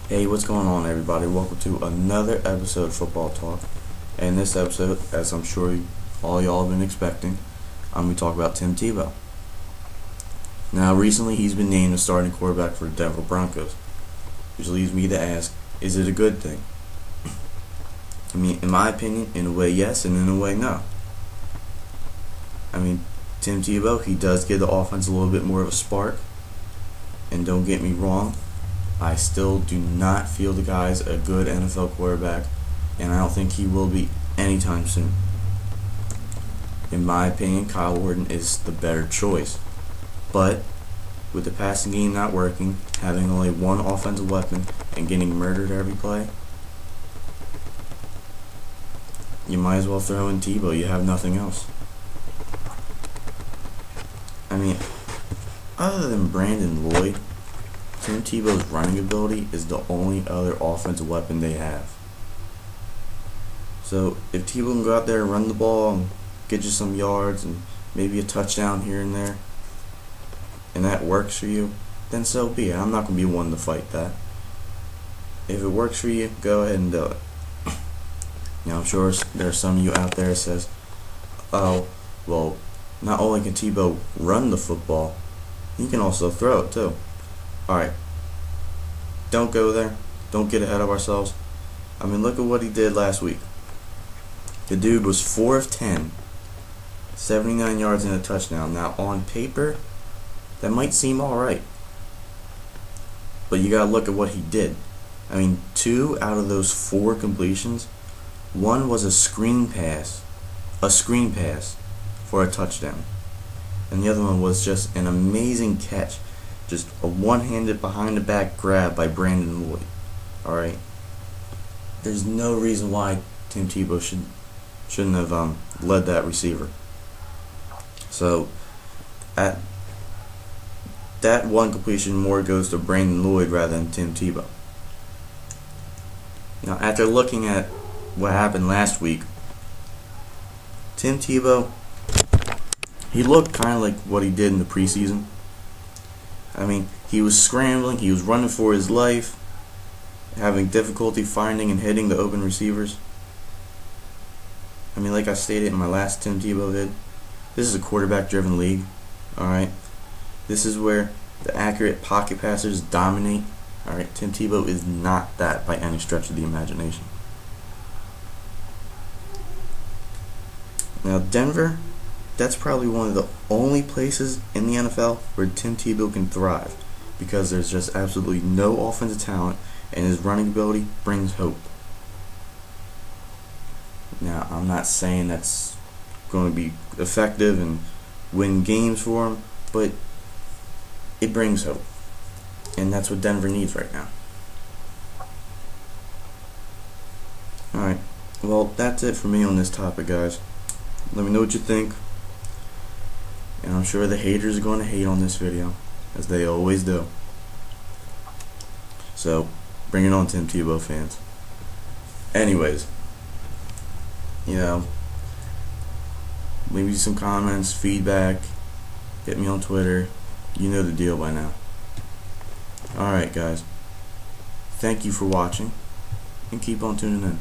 Hey, what's going on, everybody? Welcome to another episode of Football Talk. And this episode, as I'm sure all y'all have been expecting, I'm going to talk about Tim Tebow. Now, recently he's been named the starting quarterback for the Denver Broncos, which leads me to ask, is it a good thing? I mean, in my opinion, in a way yes, and in a way no. I mean, Tim Tebow, he does give the offense a little bit more of a spark. And don't get me wrong, I still do not feel the guy's a good NFL quarterback, and I don't think he will be anytime soon. In my opinion, Kyle Orton is the better choice. But with the passing game not working, having only one offensive weapon, and getting murdered every play, you might as well throw in Tebow. You have nothing else. I mean, other than Brandon Lloyd, Tim Tebow's running ability is the only other offensive weapon they have. So if Tebow can go out there and run the ball and get you some yards and maybe a touchdown here and there, and that works for you, then so be it. I'm not going to be one to fight that. If it works for you, go ahead and do it. Now, I'm sure there are some of you out there that says, oh, well, not only can Tebow run the football, he can also throw it too. Alright, don't go there. Don't get ahead of ourselves. I mean, look at what he did last week. The dude was 4 of 10, 79 yards and a touchdown. Now, on paper, that might seem alright, but you gotta look at what he did. I mean, 2 out of those 4 completions, one was a screen pass for a touchdown, and the other one was just an amazing catch. Just a one-handed behind-the-back grab by Brandon Lloyd. Alright? There's no reason why Tim Tebow shouldn't have led that receiver. So, at that one completion more goes to Brandon Lloyd rather than Tim Tebow. Now, after looking at what happened last week, Tim Tebow, he looked kind of like what he did in the preseason. I mean, he was scrambling, he was running for his life, having difficulty finding and hitting the open receivers. I mean, like I stated in my last Tim Tebow vid, this is a quarterback-driven league, alright? This is where the accurate pocket passers dominate, alright? Tim Tebow is not that by any stretch of the imagination. Now, Denver, that's probably one of the only places in the NFL where Tim Tebow can thrive, because there's just absolutely no offensive talent and his running ability brings hope. Now, I'm not saying that's going to be effective and win games for him, but it brings hope, and that's what Denver needs right now. Alright, well, that's it for me on this topic, guys. Let me know what you think. And I'm sure the haters are going to hate on this video, as they always do. So, bring it on, Tim Tebow fans. Anyways, you know, leave me some comments, feedback, hit me on Twitter. You know the deal by now. Alright, guys. Thank you for watching, and keep on tuning in.